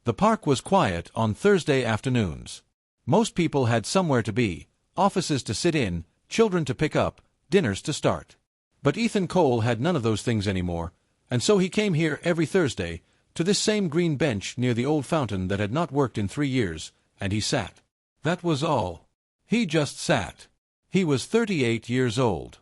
The park was quiet on Thursday afternoons. Most people had somewhere to be, offices to sit in, children to pick up, dinners to start. But Ethan Cole had none of those things anymore, and so he came here every Thursday, to this same green bench near the old fountain that had not worked in 3 years, and he sat. That was all. He just sat. He was 38 years old.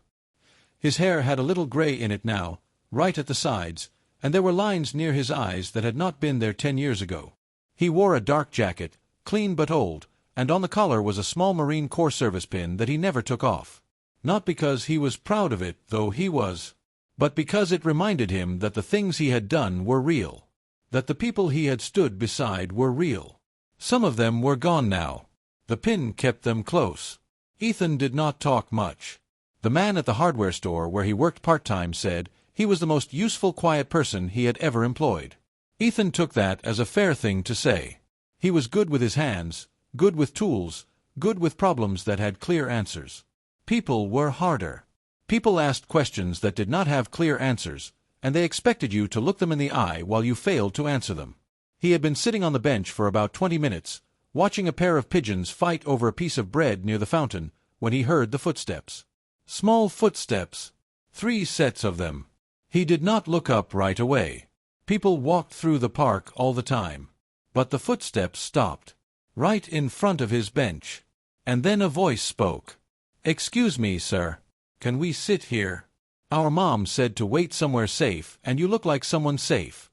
His hair had a little gray in it now, right at the sides, and there were lines near his eyes that had not been there 10 years ago. He wore a dark jacket, clean but old, and on the collar was a small Marine Corps service pin that he never took off. Not because he was proud of it, though he was, but because it reminded him that the things he had done were real, that the people he had stood beside were real. Some of them were gone now. The pin kept them close. Ethan did not talk much. The man at the hardware store where he worked part-time said he was the most useful quiet person he had ever employed. Ethan took that as a fair thing to say. He was good with his hands, good with tools, good with problems that had clear answers. People were harder. People asked questions that did not have clear answers, and they expected you to look them in the eye while you failed to answer them. He had been sitting on the bench for about 20 minutes, watching a pair of pigeons fight over a piece of bread near the fountain, when he heard the footsteps. Small footsteps. 3 sets of them. He did not look up right away. People walked through the park all the time. But the footsteps stopped, right in front of his bench. And then a voice spoke. "Excuse me, sir. Can we sit here? Our mom said to wait somewhere safe, and you look like someone safe."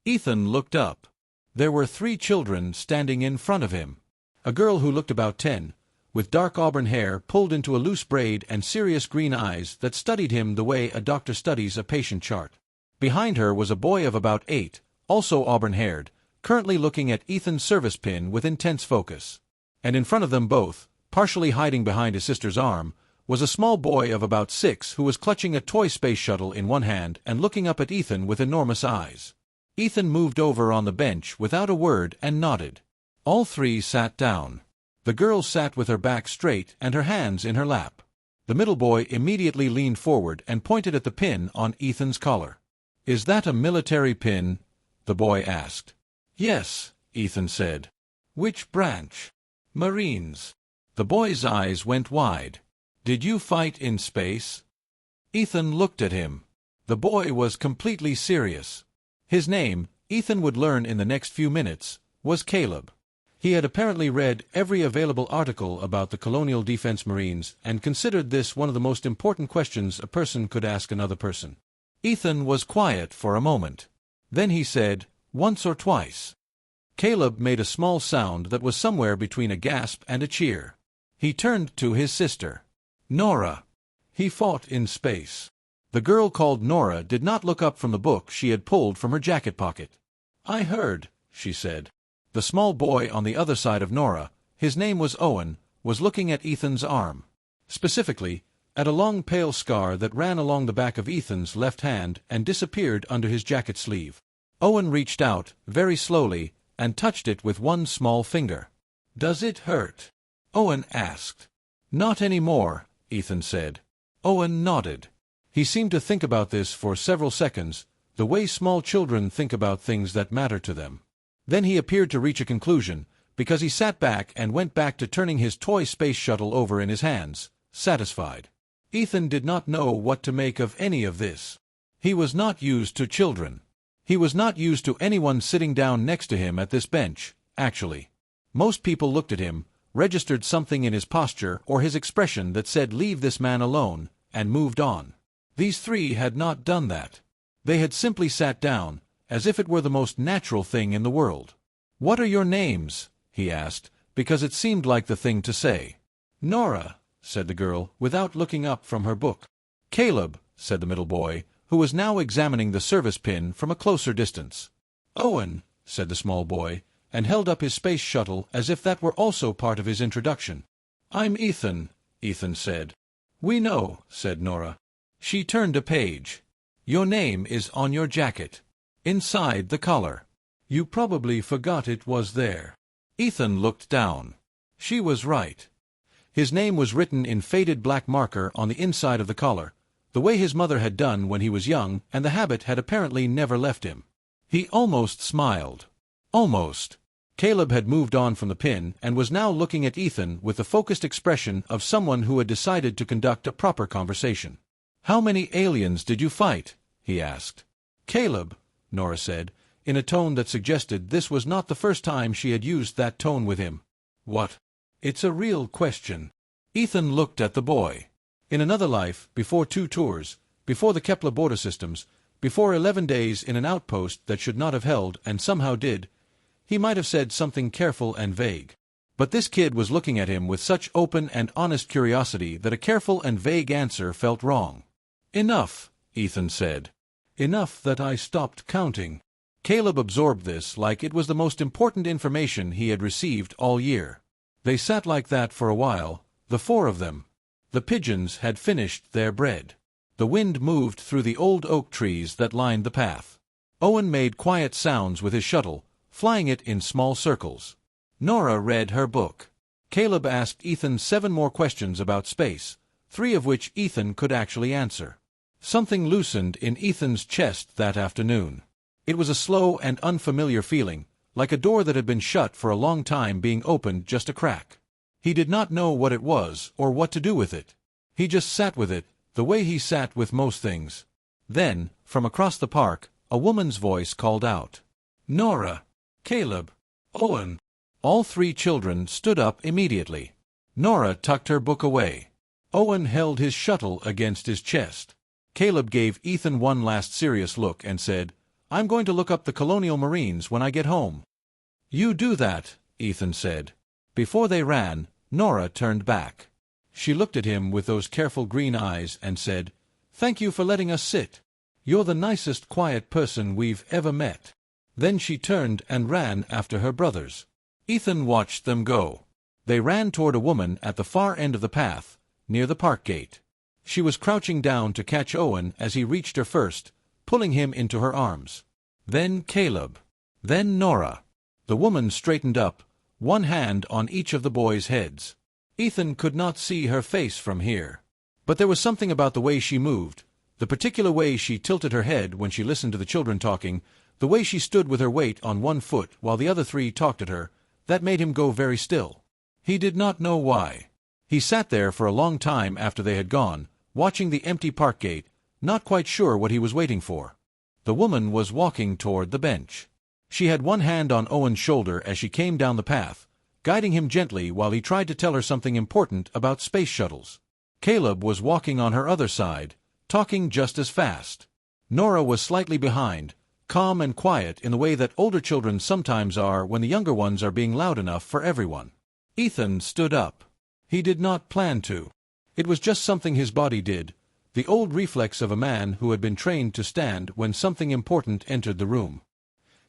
Ethan looked up. There were 3 children standing in front of him. A girl who looked about 10, with dark auburn hair pulled into a loose braid and serious green eyes that studied him the way a doctor studies a patient chart. Behind her was a boy of about 8, also auburn-haired, currently looking at Ethan's service pin with intense focus. And in front of them both, partially hiding behind his sister's arm, was a small boy of about 6 who was clutching a toy space shuttle in one hand and looking up at Ethan with enormous eyes. Ethan moved over on the bench without a word and nodded. All 3 sat down. The girl sat with her back straight and her hands in her lap. The middle boy immediately leaned forward and pointed at the pin on Ethan's collar. "Is that a military pin?" the boy asked. "Yes," Ethan said. "Which branch?" "Marines." The boy's eyes went wide. "Did you fight in space?" Ethan looked at him. The boy was completely serious. His name, Ethan would learn in the next few minutes, was Caleb. He had apparently read every available article about the Colonial Defense Marines and considered this one of the most important questions a person could ask another person. Ethan was quiet for a moment. Then he said, once or twice. Caleb made a small sound that was somewhere between a gasp and a cheer. He turned to his sister. "Nora. He fought in space." The girl called Nora did not look up from the book she had pulled from her jacket pocket. "I heard," she said. The small boy on the other side of Nora, his name was Owen, was looking at Ethan's arm. Specifically, at a long pale scar that ran along the back of Ethan's left hand and disappeared under his jacket sleeve. Owen reached out, very slowly, and touched it with one small finger. "Does it hurt?" Owen asked. "Not anymore," Ethan said. Owen nodded. He seemed to think about this for several seconds, the way small children think about things that matter to them. Then he appeared to reach a conclusion, because he sat back and went back to turning his toy space shuttle over in his hands, satisfied. Ethan did not know what to make of any of this. He was not used to children. He was not used to anyone sitting down next to him at this bench, actually. Most people looked at him, registered something in his posture or his expression that said leave this man alone, and moved on. These 3 had not done that. They had simply sat down, as if it were the most natural thing in the world. "What are your names?" he asked, because it seemed like the thing to say. "Nora," said the girl, without looking up from her book. "Caleb," said the middle boy, who was now examining the service pin from a closer distance. "Owen," said the small boy, and held up his space shuttle as if that were also part of his introduction. "I'm Ethan," Ethan said. "We know," said Nora. She turned a page. "Your name is on your jacket. Inside the collar. You probably forgot it was there." Ethan looked down. She was right. His name was written in faded black marker on the inside of the collar, the way his mother had done when he was young, and the habit had apparently never left him. He almost smiled. Almost. Caleb had moved on from the pin and was now looking at Ethan with the focused expression of someone who had decided to conduct a proper conversation. "How many aliens did you fight?" he asked. "Caleb," Nora said, in a tone that suggested this was not the first time she had used that tone with him. "What?" "It's a real question." Ethan looked at the boy. In another life, before 2 tours, before the Kepler border systems, before 11 days in an outpost that should not have held and somehow did, he might have said something careful and vague. But this kid was looking at him with such open and honest curiosity that a careful and vague answer felt wrong. "Enough," Ethan said. "Enough that I stopped counting." Caleb absorbed this like it was the most important information he had received all year. They sat like that for a while, the 4 of them. The pigeons had finished their bread. The wind moved through the old oak trees that lined the path. Owen made quiet sounds with his shuttle, flying it in small circles. Nora read her book. Caleb asked Ethan 7 more questions about space, 3 of which Ethan could actually answer. Something loosened in Ethan's chest that afternoon. It was a slow and unfamiliar feeling, like a door that had been shut for a long time being opened just a crack. He did not know what it was or what to do with it. He just sat with it, the way he sat with most things. Then, from across the park, a woman's voice called out, "Nora! Caleb! Owen!" All 3 children stood up immediately. Nora tucked her book away. Owen held his shuttle against his chest. Caleb gave Ethan one last serious look and said, "I'm going to look up the Colonial Marines when I get home." "You do that," Ethan said. Before they ran, Nora turned back. She looked at him with those careful green eyes and said, "Thank you for letting us sit. You're the nicest quiet person we've ever met." Then she turned and ran after her brothers. Ethan watched them go. They ran toward a woman at the far end of the path, near the park gate. She was crouching down to catch Owen as he reached her first, pulling him into her arms. Then Caleb. Then Nora. The woman straightened up, one hand on each of the boys' heads. Ethan could not see her face from here. But there was something about the way she moved, the particular way she tilted her head when she listened to the children talking, the way she stood with her weight on one foot while the other 3 talked at her, that made him go very still. He did not know why. He sat there for a long time after they had gone, watching the empty park gate, not quite sure what he was waiting for. The woman was walking toward the bench. She had one hand on Owen's shoulder as she came down the path, guiding him gently while he tried to tell her something important about space shuttles. Caleb was walking on her other side, talking just as fast. Nora was slightly behind, calm and quiet in the way that older children sometimes are when the younger ones are being loud enough for everyone. Ethan stood up. He did not plan to. It was just something his body did, the old reflex of a man who had been trained to stand when something important entered the room.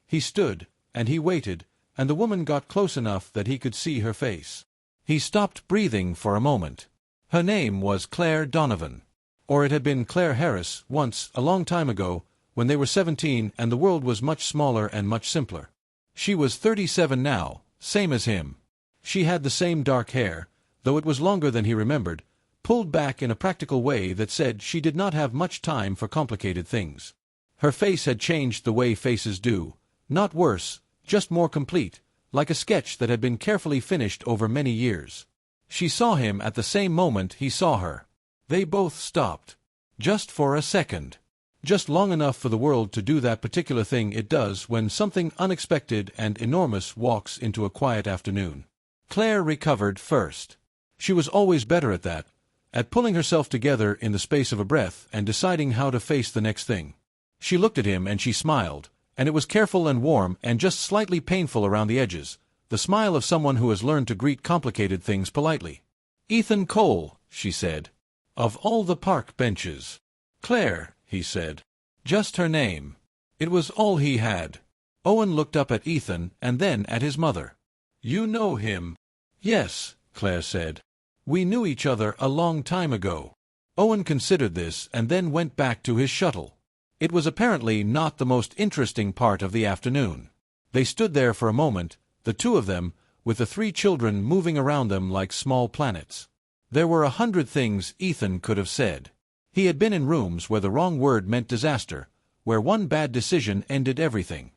He stood, and he waited, and the woman got close enough that he could see her face. He stopped breathing for a moment. Her name was Claire Donovan. Or it had been Claire Harris, once, a long time ago, when they were 17 and the world was much smaller and much simpler. She was 37 now, same as him. She had the same dark hair, though it was longer than he remembered, pulled back in a practical way that said she did not have much time for complicated things. Her face had changed the way faces do, not worse, just more complete, like a sketch that had been carefully finished over many years. She saw him at the same moment he saw her. They both stopped. Just for a second. Just long enough for the world to do that particular thing it does when something unexpected and enormous walks into a quiet afternoon. Claire recovered first. She was always better at that, at pulling herself together in the space of a breath and deciding how to face the next thing. She looked at him and she smiled, and it was careful and warm and just slightly painful around the edges, the smile of someone who has learned to greet complicated things politely. "Ethan Cole," she said. "Of all the park benches." "Claire," he said. Just her name. It was all he had. Owen looked up at Ethan and then at his mother. "You know him?" "Yes," Claire said. "We knew each other a long time ago." Owen considered this and then went back to his shuttle. It was apparently not the most interesting part of the afternoon. They stood there for a moment, the 2 of them, with the 3 children moving around them like small planets. There were 100 things Ethan could have said. He had been in rooms where the wrong word meant disaster, where one bad decision ended everything.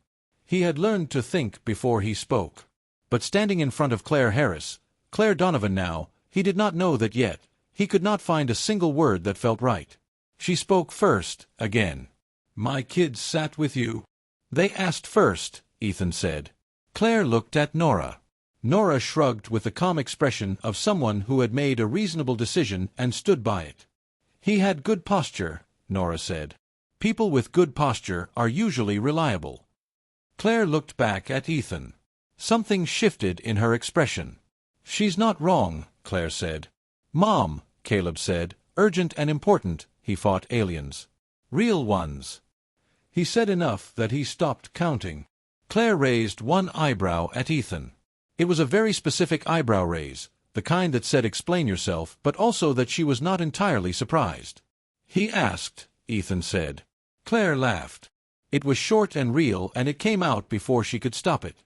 He had learned to think before he spoke. But standing in front of Claire Harris, Claire Donovan now, he did not know that yet. He could not find a single word that felt right. She spoke first, again. "My kids sat with you?" "They asked first," Ethan said. Claire looked at Nora. Nora shrugged with the calm expression of someone who had made a reasonable decision and stood by it. "He had good posture," Nora said. "People with good posture are usually reliable." Claire looked back at Ethan. Something shifted in her expression. "She's not wrong," Claire said. "Mom," Caleb said, "urgent and important, he fought aliens. Real ones." He said enough that he stopped counting. Claire raised one eyebrow at Ethan. It was a very specific eyebrow raise, the kind that said explain yourself, but also that she was not entirely surprised. "He asked," Ethan said. Claire laughed. It was short and real, and it came out before she could stop it.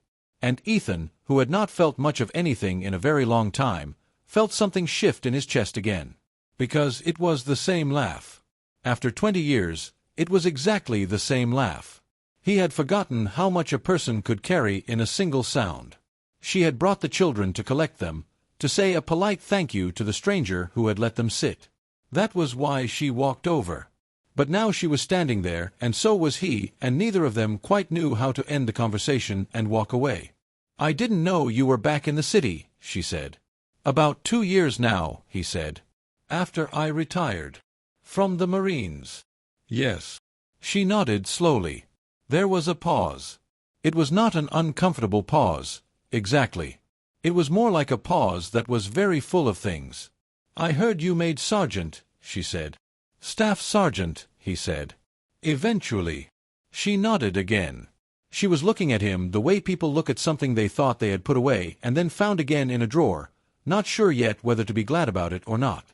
And Ethan, who had not felt much of anything in a very long time, felt something shift in his chest again. Because it was the same laugh. After 20 years, it was exactly the same laugh. He had forgotten how much a person could carry in a single sound. She had brought the children to collect them, to say a polite thank you to the stranger who had let them sit. That was why she walked over. But now she was standing there, and so was he, and neither of them quite knew how to end the conversation and walk away. "I didn't know you were back in the city," she said. "About 2 years now," he said. "After I retired." "From the Marines?" "Yes." She nodded slowly. There was a pause. It was not an uncomfortable pause, exactly. It was more like a pause that was very full of things. "I heard you made sergeant," she said. "Staff sergeant," he said. "Eventually." She nodded again. She was looking at him the way people look at something they thought they had put away and then found again in a drawer, not sure yet whether to be glad about it or not.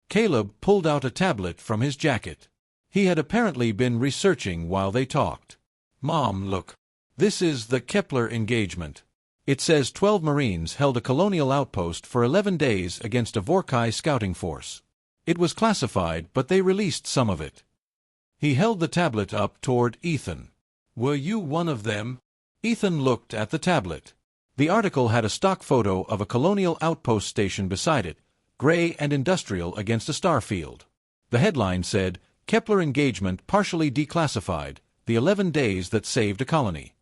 Caleb pulled out a tablet from his jacket. He had apparently been researching while they talked. "Mom, look. This is the Kepler engagement. It says 12 Marines held a colonial outpost for 11 days against a Vorkai scouting force. It was classified, but they released some of it." He held the tablet up toward Ethan. "Were you one of them?" Ethan looked at the tablet. The article had a stock photo of a colonial outpost station beside it, gray and industrial against a star field. The headline said, "Kepler engagement partially declassified, the 11 days that saved a colony."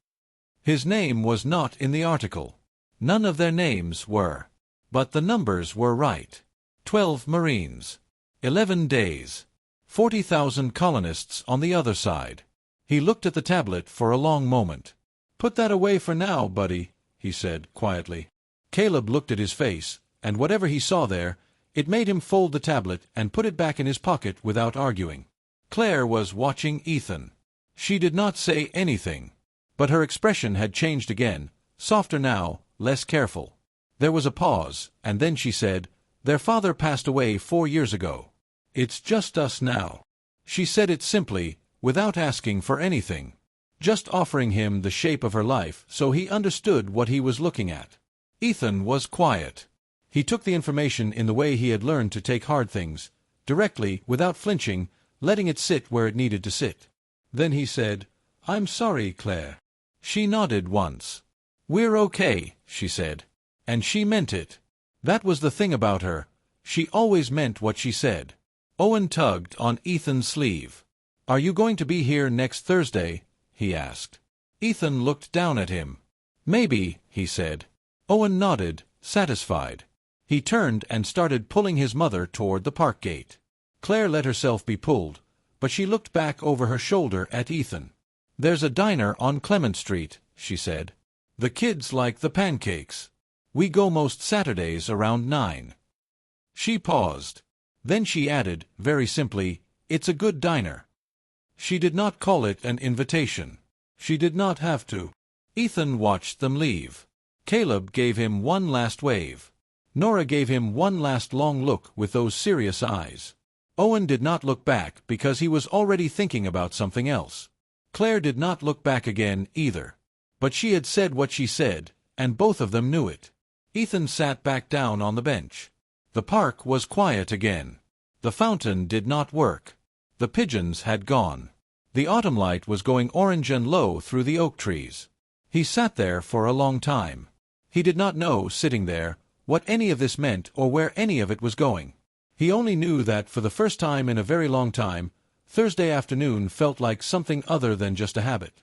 His name was not in the article. None of their names were. But the numbers were right. 12 Marines. 11 days. 40,000 colonists on the other side. He looked at the tablet for a long moment. "Put that away for now, buddy," he said quietly. Caleb looked at his face, and whatever he saw there, it made him fold the tablet and put it back in his pocket without arguing. Claire was watching Ethan. She did not say anything. But her expression had changed again, softer now, less careful. There was a pause, and then she said, "Their father passed away 4 years ago. It's just us now." She said it simply, without asking for anything. Just offering him the shape of her life so he understood what he was looking at. Ethan was quiet. He took the information in the way he had learned to take hard things, directly, without flinching, letting it sit where it needed to sit. Then he said, "I'm sorry, Claire." She nodded once. "We're okay," she said. And she meant it. That was the thing about her. She always meant what she said. Owen tugged on Ethan's sleeve. "Are you going to be here next Thursday?" he asked. Ethan looked down at him. "Maybe," he said. Owen nodded, satisfied. He turned and started pulling his mother toward the park gate. Claire let herself be pulled, but she looked back over her shoulder at Ethan. "There's a diner on Clement Street," she said. "The kids like the pancakes. We go most Saturdays around 9. She paused. Then she added, very simply, "It's a good diner." She did not call it an invitation. She did not have to. Ethan watched them leave. Caleb gave him one last wave. Nora gave him one last long look with those serious eyes. Owen did not look back because he was already thinking about something else. Claire did not look back again either. But she had said what she said, and both of them knew it. Ethan sat back down on the bench. The park was quiet again. The fountain did not work. The pigeons had gone. The autumn light was going orange and low through the oak trees. He sat there for a long time. He did not know, sitting there, what any of this meant or where any of it was going. He only knew that, for the first time in a very long time, Thursday afternoon felt like something other than just a habit.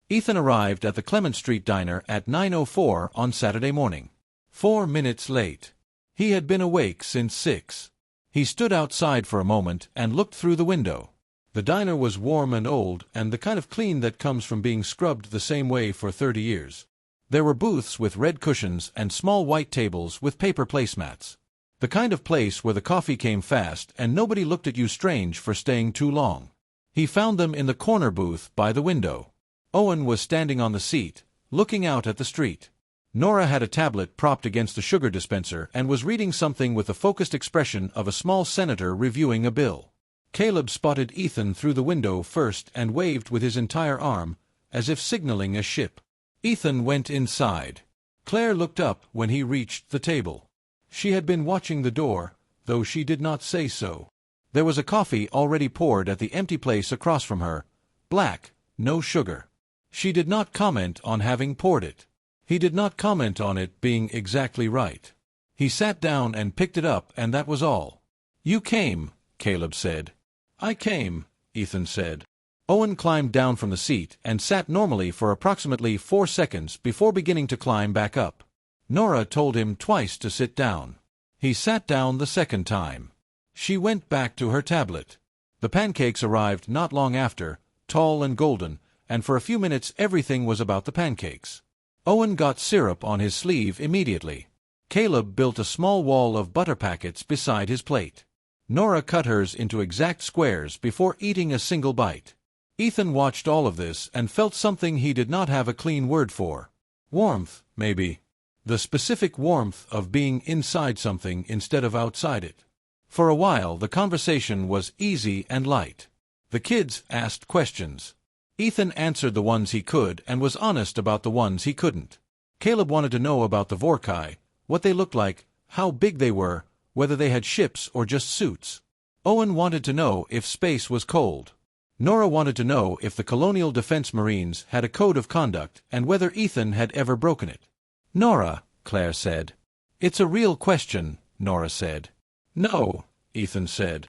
Ethan arrived at the Clement Street diner at 9:04 on Saturday morning. 4 minutes late. He had been awake since 6. He stood outside for a moment and looked through the window. The diner was warm and old, and the kind of clean that comes from being scrubbed the same way for 30 years. There were booths with red cushions and small white tables with paper placemats. The kind of place where the coffee came fast and nobody looked at you strange for staying too long. He found them in the corner booth by the window. Owen was standing on the seat, looking out at the street. Nora had a tablet propped against the sugar dispenser and was reading something with the focused expression of a small senator reviewing a bill. Caleb spotted Ethan through the window first and waved with his entire arm, as if signaling a ship. Ethan went inside. Claire looked up when he reached the table. She had been watching the door, though she did not say so. There was a coffee already poured at the empty place across from her. Black, no sugar. She did not comment on having poured it. He did not comment on it being exactly right. He sat down and picked it up, and that was all. "You came," Caleb said. "I came," Ethan said. Owen climbed down from the seat and sat normally for approximately 4 seconds before beginning to climb back up. Nora told him twice to sit down. He sat down the second time. She went back to her tablet. The pancakes arrived not long after, tall and golden, and for a few minutes everything was about the pancakes. Owen got syrup on his sleeve immediately. Caleb built a small wall of butter packets beside his plate. Nora cut hers into exact squares before eating a single bite. Ethan watched all of this and felt something he did not have a clean word for. Warmth, maybe. The specific warmth of being inside something instead of outside it. For a while the conversation was easy and light. The kids asked questions. Ethan answered the ones he could and was honest about the ones he couldn't. Caleb wanted to know about the Vorkai, what they looked like, how big they were, whether they had ships or just suits. Owen wanted to know if space was cold. Nora wanted to know if the Colonial Defense Marines had a code of conduct and whether Ethan had ever broken it. "Nora," Claire said. "It's a real question," Nora said. "No," Ethan said.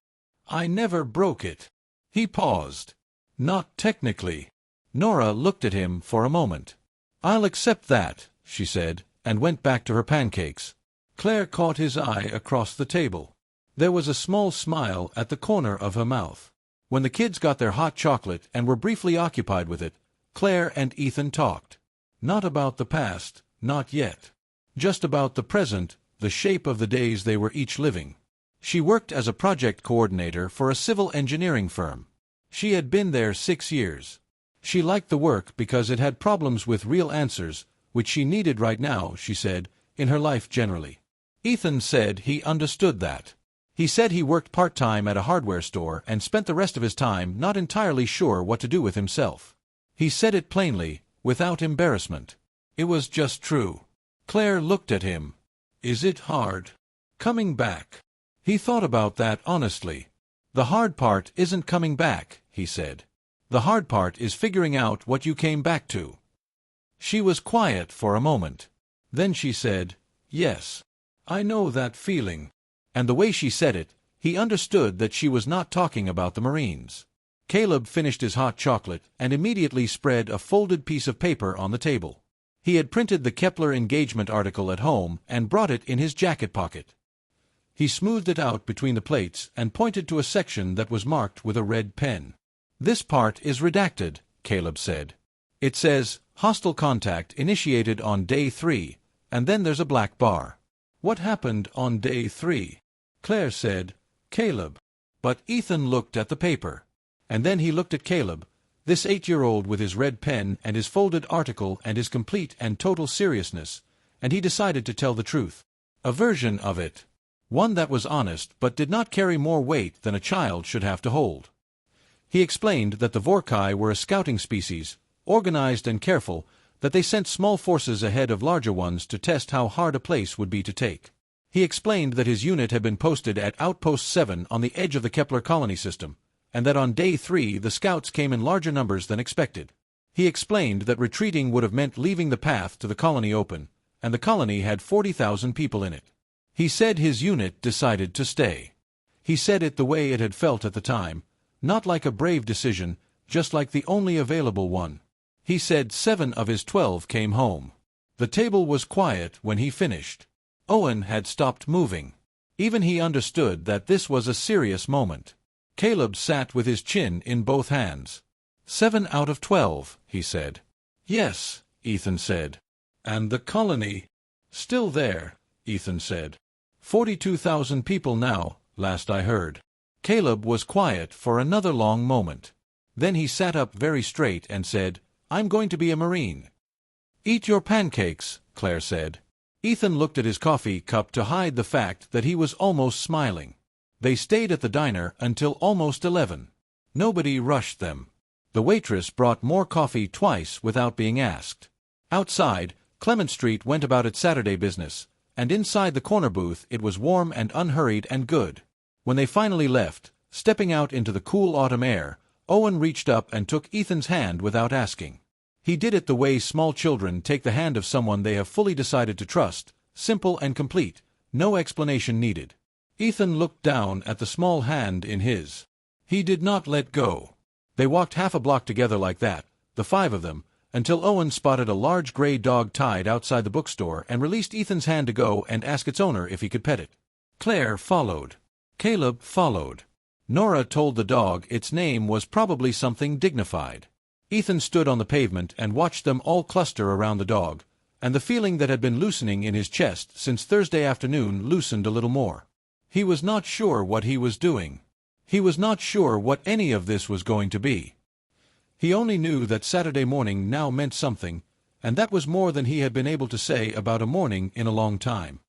"I never broke it." He paused. "Not technically." Nora looked at him for a moment. "I'll accept that," she said, and went back to her pancakes. Claire caught his eye across the table. There was a small smile at the corner of her mouth. When the kids got their hot chocolate and were briefly occupied with it, Claire and Ethan talked. Not about the past, not yet. Just about the present, the shape of the days they were each living. She worked as a project coordinator for a civil engineering firm. She had been there 6 years. She liked the work because it had problems with real answers, which she needed right now, she said, in her life generally. Ethan said he understood that. He said he worked part-time at a hardware store and spent the rest of his time not entirely sure what to do with himself. He said it plainly, without embarrassment. It was just true. Claire looked at him. "Is it hard? Coming back?" He thought about that honestly. "The hard part isn't coming back," he said. "The hard part is figuring out what you came back to." She was quiet for a moment. Then she said, "Yes. I know that feeling." And the way she said it, he understood that she was not talking about the Marines. Caleb finished his hot chocolate and immediately spread a folded piece of paper on the table. He had printed the Kepler engagement article at home and brought it in his jacket pocket. He smoothed it out between the plates and pointed to a section that was marked with a red pen. "This part is redacted," Caleb said. "It says, 'Hostile contact initiated on day 3, and then there's a black bar." "What happened on day 3? Claire said, "Caleb." But Ethan looked at the paper. And then he looked at Caleb, this 8-year-old with his red pen and his folded article and his complete and total seriousness, and he decided to tell the truth. A version of it. One that was honest but did not carry more weight than a child should have to hold. He explained that the Vorkai were a scouting species, organized and careful, that they sent small forces ahead of larger ones to test how hard a place would be to take. He explained that his unit had been posted at Outpost 7 on the edge of the Kepler colony system, and that on day 3 the scouts came in larger numbers than expected. He explained that retreating would have meant leaving the path to the colony open, and the colony had 40,000 people in it. He said his unit decided to stay. He said it the way it had felt at the time, not like a brave decision, just like the only available one. He said 7 of his 12 came home. The table was quiet when he finished. Owen had stopped moving. Even he understood that this was a serious moment. Caleb sat with his chin in both hands. 7 out of 12, he said. Yes, Ethan said. And the colony? Still there, Ethan said. 42,000 people now, last I heard. Caleb was quiet for another long moment. Then he sat up very straight and said, I'm going to be a Marine. Eat your pancakes, Claire said. Ethan looked at his coffee cup to hide the fact that he was almost smiling. They stayed at the diner until almost 11. Nobody rushed them. The waitress brought more coffee twice without being asked. Outside, Clement Street went about its Saturday business, and inside the corner booth it was warm and unhurried and good. When they finally left, stepping out into the cool autumn air, Owen reached up and took Ethan's hand without asking. He did it the way small children take the hand of someone they have fully decided to trust, simple and complete, no explanation needed. Ethan looked down at the small hand in his. He did not let go. They walked half a block together like that, the 5 of them, until Owen spotted a large gray dog tied outside the bookstore and released Ethan's hand to go and ask its owner if he could pet it. Claire followed. Caleb followed. Nora told the dog its name was probably something dignified. Ethan stood on the pavement and watched them all cluster around the dog, and the feeling that had been loosening in his chest since Thursday afternoon loosened a little more. He was not sure what he was doing. He was not sure what any of this was going to be. He only knew that Saturday morning now meant something, and that was more than he had been able to say about a morning in a long time.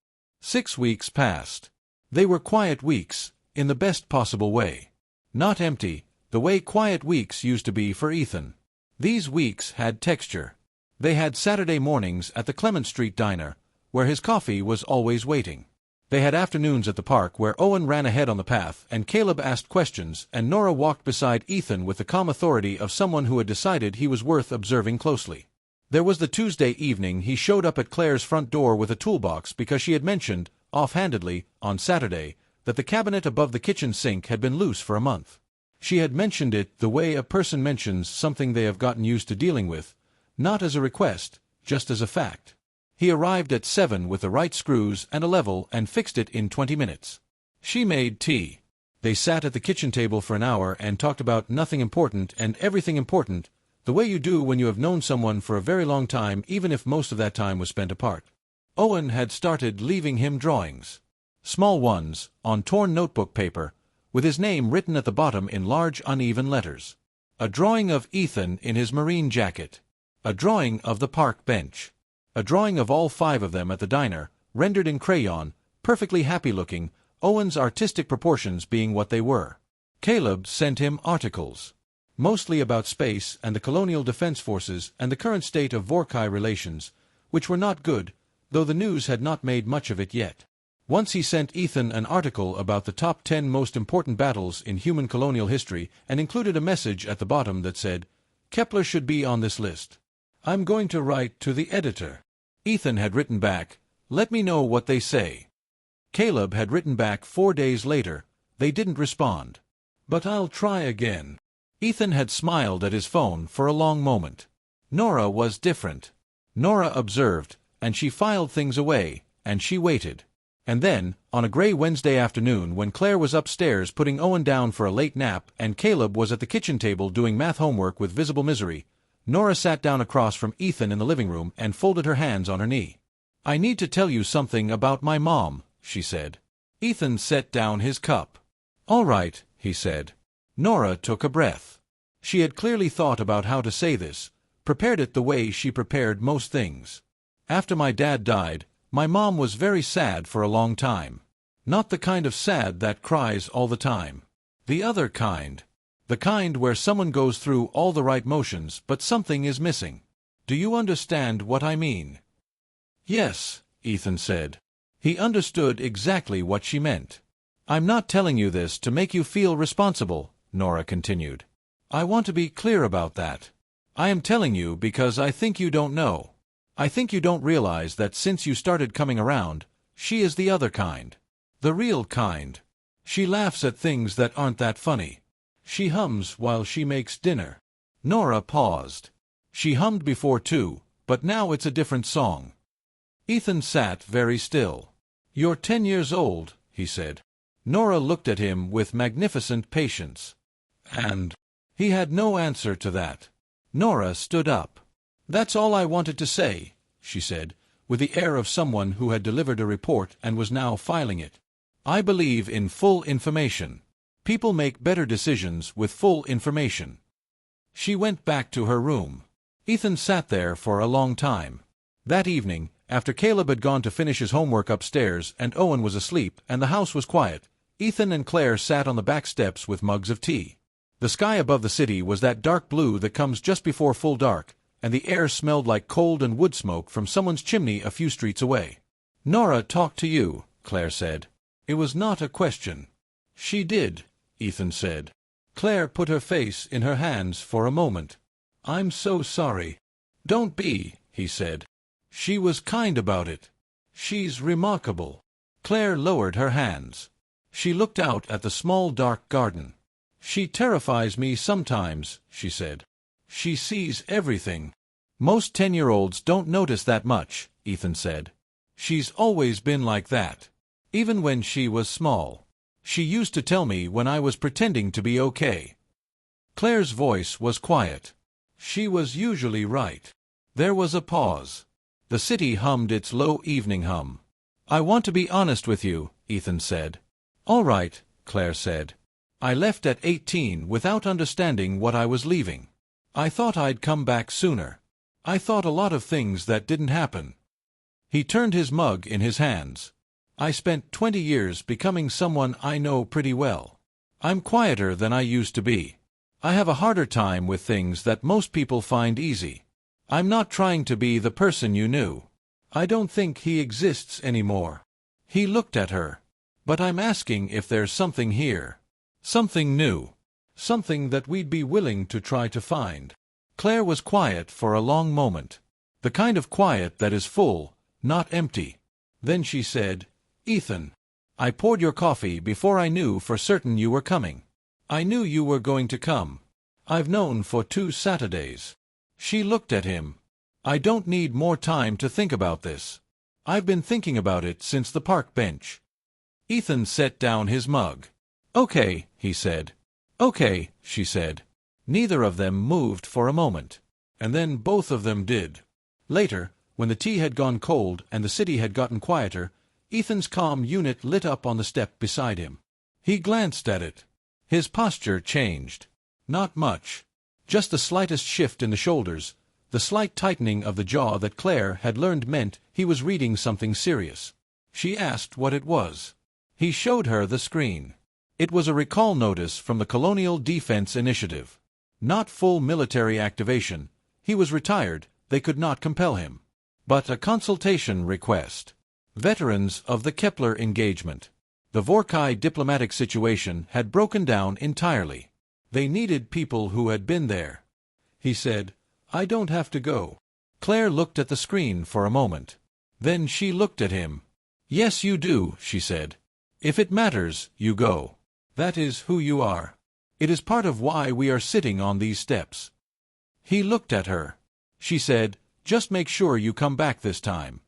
6 weeks passed. They were quiet weeks, in the best possible way. Not empty, the way quiet weeks used to be for Ethan. These weeks had texture. They had Saturday mornings at the Clement Street diner, where his coffee was always waiting. They had afternoons at the park where Owen ran ahead on the path and Caleb asked questions and Nora walked beside Ethan with the calm authority of someone who had decided he was worth observing closely. There was the Tuesday evening he showed up at Claire's front door with a toolbox because she had mentioned, offhandedly, on Saturday, that the cabinet above the kitchen sink had been loose for a month. She had mentioned it the way a person mentions something they have gotten used to dealing with, not as a request, just as a fact. He arrived at 7 with the right screws and a level and fixed it in 20 minutes. She made tea. They sat at the kitchen table for an hour and talked about nothing important and everything important, the way you do when you have known someone for a very long time even if most of that time was spent apart. Owen had started leaving him drawings. Small ones, on torn notebook paper, with his name written at the bottom in large uneven letters. A drawing of Ethan in his marine jacket. A drawing of the park bench. A drawing of all 5 of them at the diner, rendered in crayon, perfectly happy-looking, Owen's artistic proportions being what they were. Caleb sent him articles. Mostly about space and the colonial defense forces and the current state of Vorkai relations, which were not good, though the news had not made much of it yet. Once he sent Ethan an article about the top 10 most important battles in human colonial history and included a message at the bottom that said, Kepler should be on this list. I'm going to write to the editor. Ethan had written back, let me know what they say. Caleb had written back 4 days later, they didn't respond. But I'll try again. Ethan had smiled at his phone for a long moment. Nora was different. Nora observed, and she filed things away, and she waited. And then, on a gray Wednesday afternoon when Claire was upstairs putting Owen down for a late nap and Caleb was at the kitchen table doing math homework with visible misery, Nora sat down across from Ethan in the living room and folded her hands on her knee. I need to tell you something about my mom, she said. Ethan set down his cup. All right, he said. Nora took a breath. She had clearly thought about how to say this, prepared it the way she prepared most things. After my dad died, my mom was very sad for a long time. Not the kind of sad that cries all the time. The other kind. The kind where someone goes through all the right motions but something is missing. Do you understand what I mean? Yes, Ethan said. He understood exactly what she meant. I'm not telling you this to make you feel responsible, Nora continued. I want to be clear about that. I am telling you because I think you don't know. I think you don't realize that since you started coming around, she is the other kind. The real kind. She laughs at things that aren't that funny. She hums while she makes dinner. Nora paused. She hummed before too, but now it's a different song. Ethan sat very still. You're 10 years old, he said. Nora looked at him with magnificent patience. And he had no answer to that. Nora stood up. That's all I wanted to say, she said, with the air of someone who had delivered a report and was now filing it. I believe in full information. People make better decisions with full information. She went back to her room. Ethan sat there for a long time. That evening, after Caleb had gone to finish his homework upstairs and Owen was asleep and the house was quiet, Ethan and Claire sat on the back steps with mugs of tea. The sky above the city was that dark blue that comes just before full dark, and the air smelled like coal and wood smoke from someone's chimney a few streets away. Nora talked to you, Claire said. It was not a question. She did, Ethan said. Claire put her face in her hands for a moment. I'm so sorry. Don't be, he said. She was kind about it. She's remarkable. Claire lowered her hands. She looked out at the small dark garden. She terrifies me sometimes, she said. She sees everything. Most 10-year-olds don't notice that much, Ethan said. She's always been like that. Even when she was small. She used to tell me when I was pretending to be okay. Claire's voice was quiet. She was usually right. There was a pause. The city hummed its low evening hum. I want to be honest with you, Ethan said. All right, Claire said. I left at 18 without understanding what I was leaving. I thought I'd come back sooner. I thought a lot of things that didn't happen. He turned his mug in his hands. I spent 20 years becoming someone I know pretty well. I'm quieter than I used to be. I have a harder time with things that most people find easy. I'm not trying to be the person you knew. I don't think he exists anymore. He looked at her. But I'm asking if there's something here. Something new. Something that we'd be willing to try to find. Claire was quiet for a long moment. The kind of quiet that is full, not empty. Then she said, Ethan, I poured your coffee before I knew for certain you were coming. I knew you were going to come. I've known for 2 Saturdays. She looked at him. I don't need more time to think about this. I've been thinking about it since the park bench. Ethan set down his mug. Okay, he said. Okay, she said. Neither of them moved for a moment. And then both of them did. Later, when the tea had gone cold and the city had gotten quieter, Ethan's comm unit lit up on the step beside him. He glanced at it. His posture changed. Not much. Just the slightest shift in the shoulders, the slight tightening of the jaw that Claire had learned meant he was reading something serious. She asked what it was. He showed her the screen. It was a recall notice from the Colonial Defense Initiative. Not full military activation. He was retired, they could not compel him. But a consultation request. Veterans of the Kepler engagement. The Vorkai diplomatic situation had broken down entirely. They needed people who had been there. He said, I don't have to go. Claire looked at the screen for a moment. Then she looked at him. Yes, you do, she said. If it matters, you go. That is who you are. It is part of why we are sitting on these steps. He looked at her. She said, just make sure you come back this time.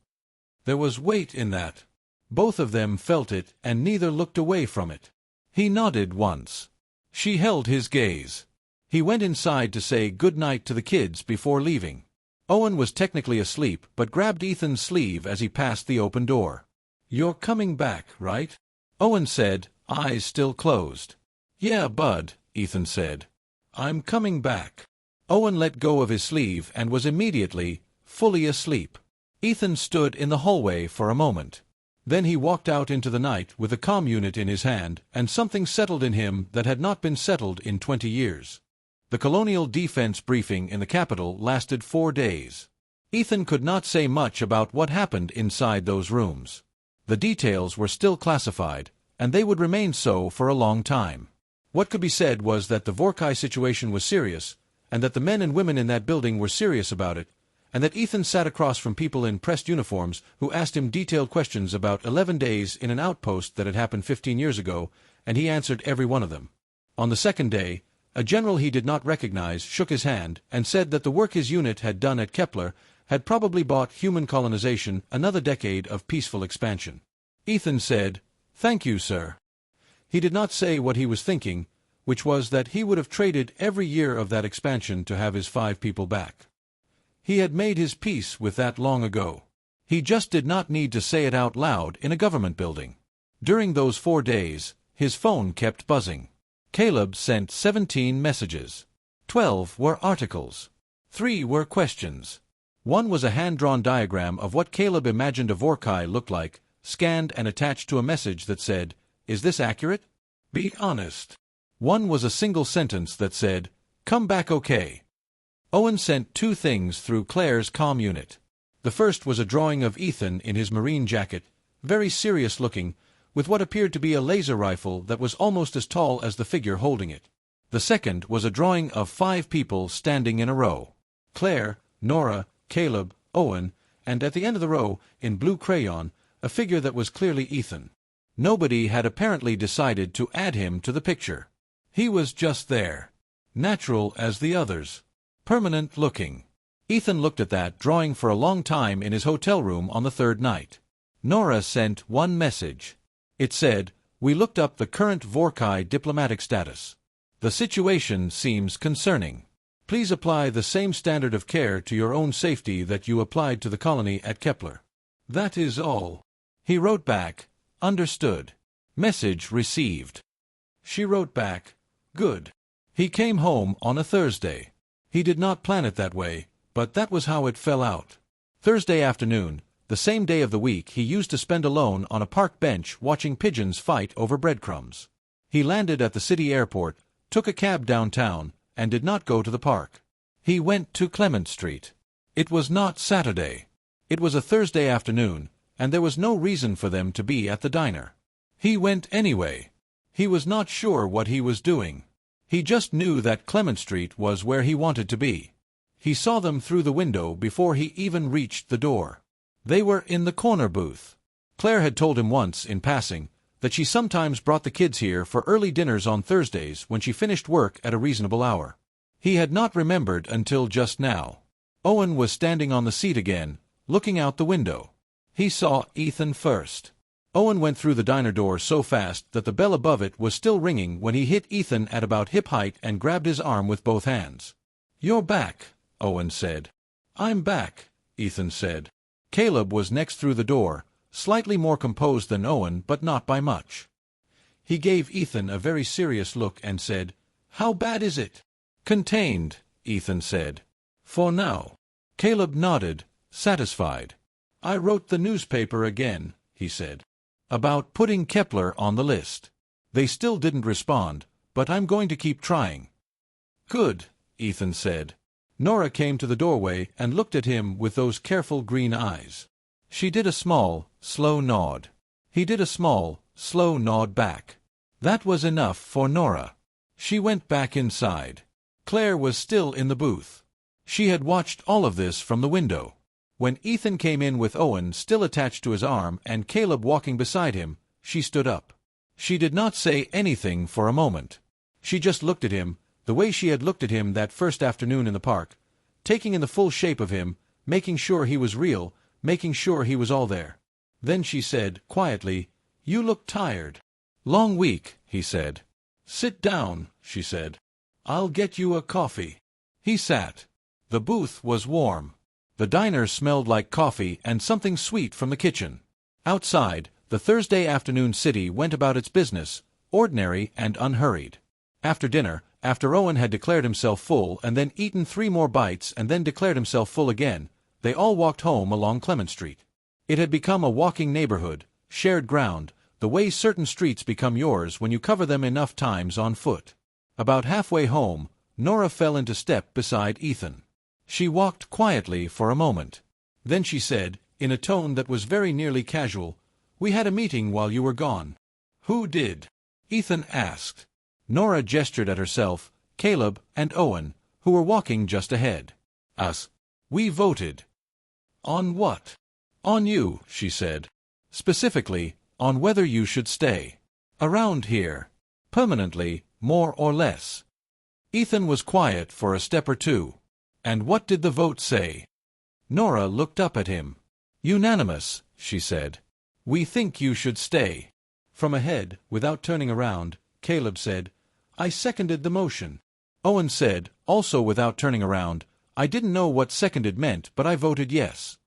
There was weight in that. Both of them felt it, and neither looked away from it. He nodded once. She held his gaze. He went inside to say good night to the kids before leaving. Owen was technically asleep, but grabbed Ethan's sleeve as he passed the open door. You're coming back, right? Owen said, eyes still closed. Yeah, bud, Ethan said. I'm coming back. Owen let go of his sleeve and was immediately, fully asleep. Ethan stood in the hallway for a moment. Then he walked out into the night with a comm unit in his hand, and something settled in him that had not been settled in 20 years. The Colonial Defense briefing in the capital lasted 4 days. Ethan could not say much about what happened inside those rooms. The details were still classified, and they would remain so for a long time. What could be said was that the Vorkai situation was serious, and that the men and women in that building were serious about it, and that Ethan sat across from people in pressed uniforms who asked him detailed questions about 11 days in an outpost that had happened 15 years ago, and he answered every one of them. On the second day, a general he did not recognize shook his hand and said that the work his unit had done at Kepler had probably bought human colonization another decade of peaceful expansion. Ethan said, "Thank you, sir." He did not say what he was thinking, which was that he would have traded every year of that expansion to have his 5 people back. He had made his peace with that long ago. He just did not need to say it out loud in a government building. During those 4 days, his phone kept buzzing. Caleb sent 17 messages. 12 were articles. 3 were questions. 1 was a hand-drawn diagram of what Caleb imagined a Vorkai looked like, scanned and attached to a message that said, "Is this accurate? Be honest." 1 was a single sentence that said, "Come back okay." Owen sent 2 things through Claire's comm unit. The first was a drawing of Ethan in his marine jacket, very serious-looking, with what appeared to be a laser rifle that was almost as tall as the figure holding it. The second was a drawing of 5 people standing in a row. Claire, Nora, Caleb, Owen, and at the end of the row, in blue crayon, a figure that was clearly Ethan. Nobody had apparently decided to add him to the picture. He was just there. Natural as the others. Permanent-looking. Ethan looked at that drawing for a long time in his hotel room on the 3rd night. Nora sent 1 message. It said, "We looked up the current Vorkai diplomatic status. The situation seems concerning. Please apply the same standard of care to your own safety that you applied to the colony at Kepler." That is all. He wrote back, "Understood. Message received." She wrote back, "Good." He came home on a Thursday. He did not plan it that way, but that was how it fell out. Thursday afternoon, the same day of the week he used to spend alone on a park bench watching pigeons fight over breadcrumbs. He landed at the city airport, took a cab downtown, and did not go to the park. He went to Clement Street. It was not Saturday. It was a Thursday afternoon, and there was no reason for them to be at the diner. He went anyway. He was not sure what he was doing. He just knew that Clement Street was where he wanted to be. He saw them through the window before he even reached the door. They were in the corner booth. Claire had told him once, in passing, that she sometimes brought the kids here for early dinners on Thursdays when she finished work at a reasonable hour. He had not remembered until just now. Owen was standing on the seat again, looking out the window. He saw Ethan first. Owen went through the diner door so fast that the bell above it was still ringing when he hit Ethan at about hip height and grabbed his arm with both hands. "You're back," Owen said. "I'm back," Ethan said. Caleb was next through the door, slightly more composed than Owen, but not by much. He gave Ethan a very serious look and said, "How bad is it?" "Contained," Ethan said. "For now." Caleb nodded, satisfied. "I wrote the newspaper again," he said, "about putting Kepler on the list. They still didn't respond, but I'm going to keep trying." "Good," Ethan said. Nora came to the doorway and looked at him with those careful green eyes. She did a small, slow nod. He did a small, slow nod back. That was enough for Nora. She went back inside. Claire was still in the booth. She had watched all of this from the window. When Ethan came in with Owen still attached to his arm and Caleb walking beside him, she stood up. She did not say anything for a moment. She just looked at him, the way she had looked at him that first afternoon in the park, taking in the full shape of him, making sure he was real, making sure he was all there. Then she said, quietly, "You look tired." "Long week," he said. "Sit down," she said. "I'll get you a coffee." He sat. The booth was warm. The diner smelled like coffee and something sweet from the kitchen. Outside, the Thursday afternoon city went about its business, ordinary and unhurried. After dinner, after Owen had declared himself full and then eaten 3 more bites and then declared himself full again, they all walked home along Clement Street. It had become a walking neighborhood, shared ground, the way certain streets become yours when you cover them enough times on foot. About halfway home, Nora fell into step beside Ethan. She walked quietly for a moment. Then she said, in a tone that was very nearly casual, "We had a meeting while you were gone." "Who did?" Ethan asked. Nora gestured at herself, Caleb, and Owen, who were walking just ahead. Us. We voted. On what? On you, she said. Specifically, on whether you should stay around here. Permanently, more or less. Ethan was quiet for a step or two. And what did the vote say? Nora looked up at him. Unanimous, she said. We think you should stay. From ahead, without turning around, Caleb said, I seconded the motion. Owen said, also without turning around, I didn't know what seconded meant, but I voted yes.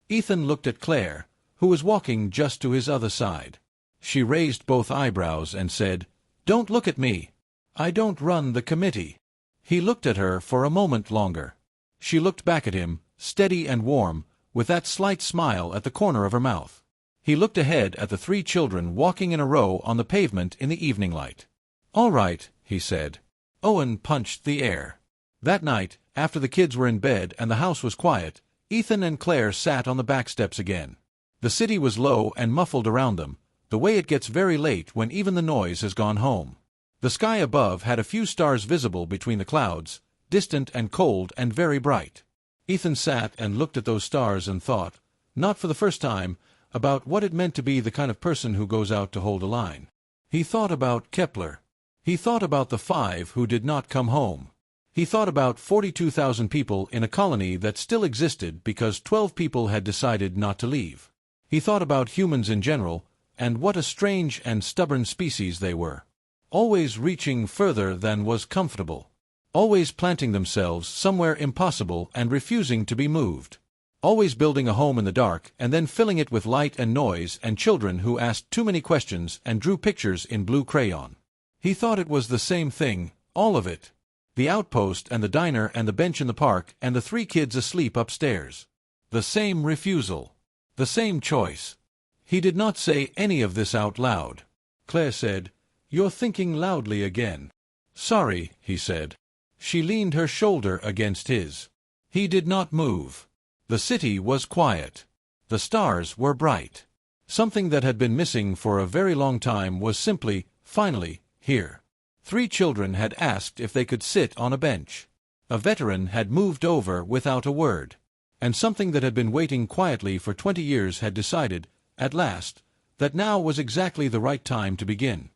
Ethan looked at Claire, who was walking just to his other side. She raised both eyebrows and said, Don't look at me. I don't run the committee. He looked at her for a moment longer. She looked back at him, steady and warm, with that slight smile at the corner of her mouth. He looked ahead at the 3 children walking in a row on the pavement in the evening light. All right, he said. Owen punched the air. That night, after the kids were in bed and the house was quiet, Ethan and Claire sat on the back steps again. The city was low and muffled around them, the way it gets very late when even the noise has gone home. The sky above had a few stars visible between the clouds, distant and cold and very bright. Ethan sat and looked at those stars and thought, not for the first time, about what it meant to be the kind of person who goes out to hold a line. He thought about Kepler. He thought about the 5 who did not come home. He thought about 42,000 people in a colony that still existed because 12 people had decided not to leave. He thought about humans in general, and what a strange and stubborn species they were. Always reaching further than was comfortable. Always planting themselves somewhere impossible and refusing to be moved. Always building a home in the dark and then filling it with light and noise and children who asked too many questions and drew pictures in blue crayon. He thought it was the same thing, all of it. The outpost and the diner and the bench in the park and the 3 kids asleep upstairs. The same refusal. The same choice. He did not say any of this out loud. Claire said, You're thinking loudly again. Sorry, he said. She leaned her shoulder against his. He did not move. The city was quiet. The stars were bright. Something that had been missing for a very long time was simply, finally, here. 3 children had asked if they could sit on a bench. A veteran had moved over without a word. And something that had been waiting quietly for 20 years had decided, at last, that now was exactly the right time to begin.